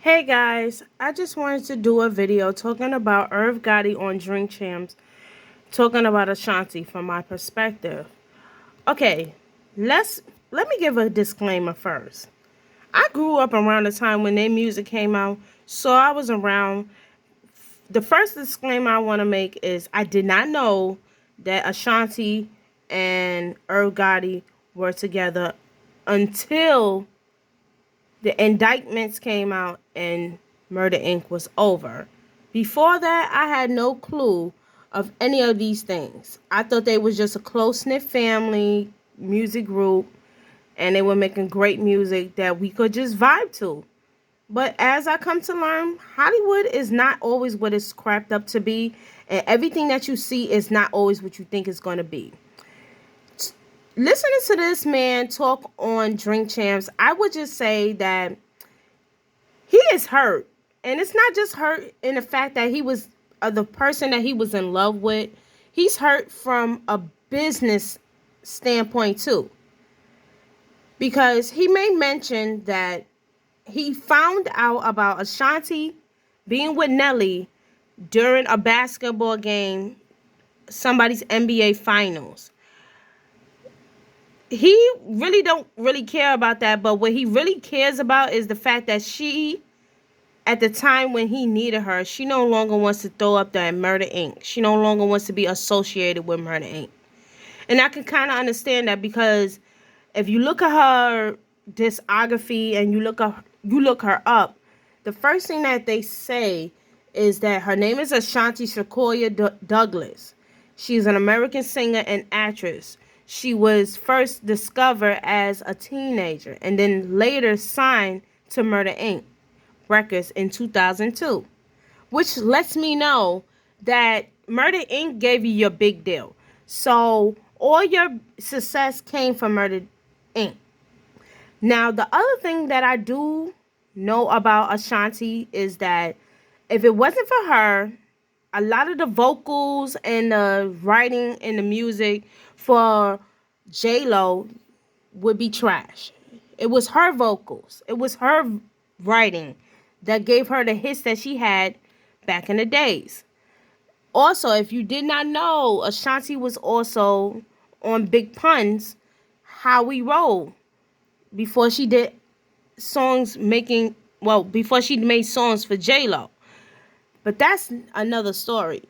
Hey guys, I just wanted to do a video talking about Irv Gotti on Drink Champs, talking about Ashanti from my perspective. Okay, let's let me give a disclaimer first. I grew up around the time when their music came out, so I was around. The first disclaimer I want to make is I did not know that Ashanti and Irv Gotti were together until the indictments came out and Murder Inc. was over. Before that, I had no clue of any of these things. I thought they was just a close-knit family music group and they were making great music that we could just vibe to. But as I come to learn, Hollywood is not always what it's cracked up to be, and everything that you see is not always what you think it's going to be. Listening to this man talk on Drink Champs, I would just say that he is hurt. And it's not just hurt in the fact that he was the person that he was in love with. He's hurt from a business standpoint too. Because he made mention that he found out about Ashanti being with Nelly during a basketball game, somebody's NBA finals. He really don't really care about that, but what he really cares about is the fact that she, at the time when he needed her, she no longer wants to throw up that Murder Inc. She no longer wants to be associated with Murder Inc. And I can kind of understand that because if you look at her discography and you look her up, the first thing that they say is that her name is Ashanti Sequoia Douglas. She's an American singer and actress. She was first discovered as a teenager and then later signed to Murder Inc. Records in 2002, which lets me know that Murder Inc. gave you your big deal. So all your success came from Murder Inc. Now, the other thing that I do know about Ashanti is that if it wasn't for her, a lot of the vocals and the writing and the music for J-Lo would be trash. It was her vocals. It was her writing that gave her the hits that she had back in the days. Also, if you did not know, Ashanti was also on Big Pun's How We Roll before she did before she made songs for J-Lo. But that's another story.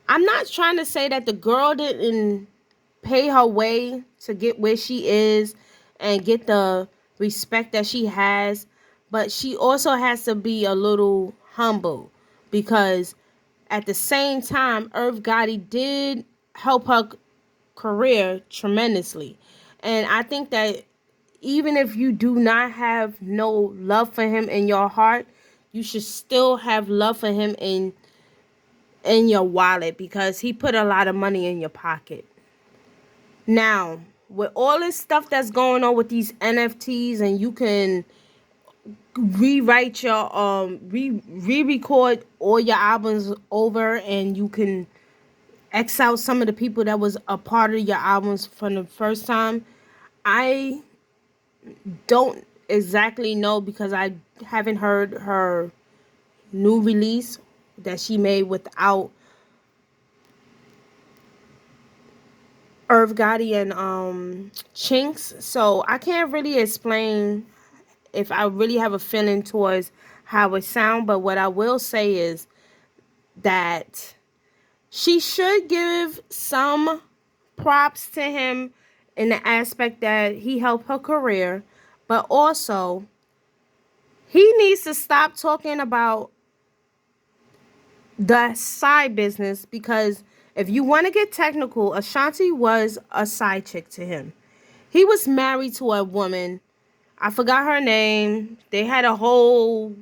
I'm not trying to say that the girl didn't pay her way to get where she is and get the respect that she has, but she also has to be a little humble because at the same time, Irv Gotti did help her career tremendously. And I think that even if you do not have no love for him in your heart, you should still have love for him in your wallet because he put a lot of money in your pocket. Now, with all this stuff that's going on with these NFTs and you can rewrite your re-record all your albums over and you can X out some of the people that was a part of your albums from the first time. I don't exactly know because I haven't heard her new release that she made without Irv Gotti and Chinks. So I can't really explain if I really have a feeling towards how it sound, but what I will say is that she should give some props to him in the aspect that he helped her career, but also he needs to stop talking about the side business because if you want to get technical, Ashanti was a side chick to him. He was married to a woman. I forgot her name. They had a whole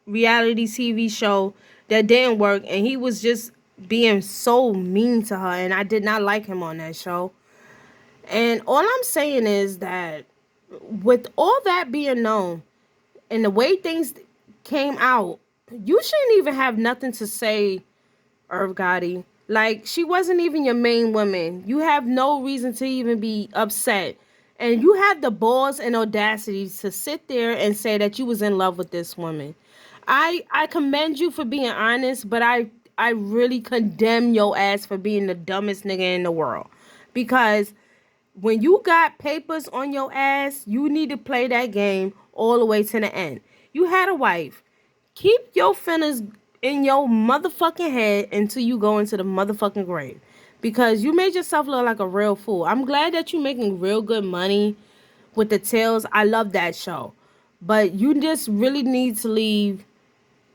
reality TV show that didn't work, and he was just being so mean to her, and I did not like him on that show. And all I'm saying is that with all that being known and the way things came out, you shouldn't even have nothing to say, Irv Gotti. Like, she wasn't even your main woman. You have no reason to even be upset And you have the balls and audacity to sit there and say that you was in love with this woman. I commend you for being honest, but I really condemn your ass for being the dumbest nigga in the world. Because when you got papers on your ass, you need to play that game all the way to the end. You had a wife. Keep your feelings in your motherfucking head until you go into the motherfucking grave. Because you made yourself look like a real fool. I'm glad that you're making real good money with the Tales. I love that show. But you just really need to leave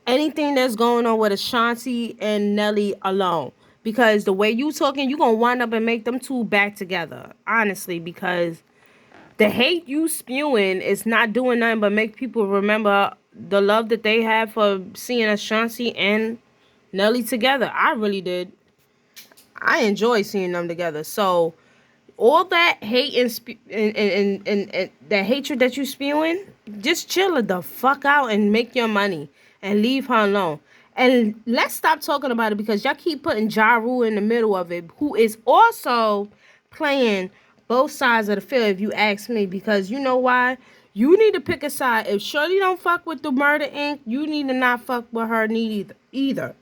anything that's going on with Ashanti and Nelly alone. Because the way you talking, you gonna wind up and make them two back together. Honestly, because the hate you spewing is not doing nothing but make people remember the love that they had for seeing Ashanti and Nelly together. I really did. I enjoy seeing them together. So all that hate and that hatred that you spewing, just chill it the fuck out and make your money and leave her alone. And let's stop talking about it because y'all keep putting Ja Rule in the middle of it, who is also playing both sides of the field, if you ask me. Because you know why? You need to pick a side. If Shorty don't fuck with the Murder Inc., you need to not fuck with her either.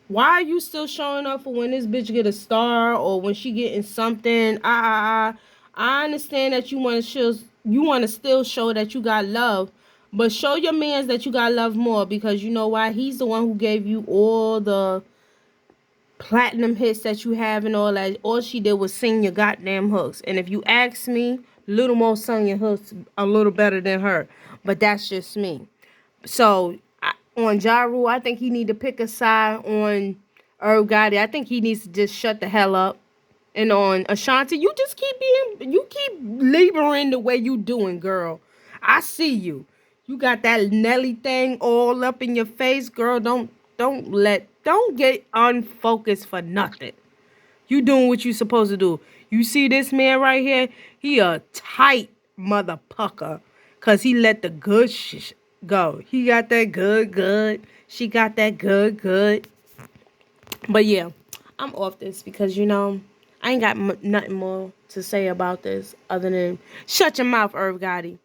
Why are you still showing up for when this bitch get a star or when she getting something? I understand that you want to still show that you got love, but show your mans that you got love more because you know why? He's the one who gave you all the platinum hits that you have and all that. All she did was sing your goddamn hooks. And if you ask me, Little Mo sung your hooks a little better than her, but that's just me. So on Ja Rule, I think he need to pick a side on Irv Gotti. I think he needs to just shut the hell up. And on Ashanti, you keep laboring the way you doing, girl. I see you. You got that Nelly thing all up in your face, girl. Don't get unfocused for nothing. You doing what you supposed to do. You see this man right here? He a tight motherfucker. Cause he let the good go. He got that good. She got that good. But yeah, I'm off this because, I ain't got nothing more to say about this other than shut your mouth, Irv Gotti.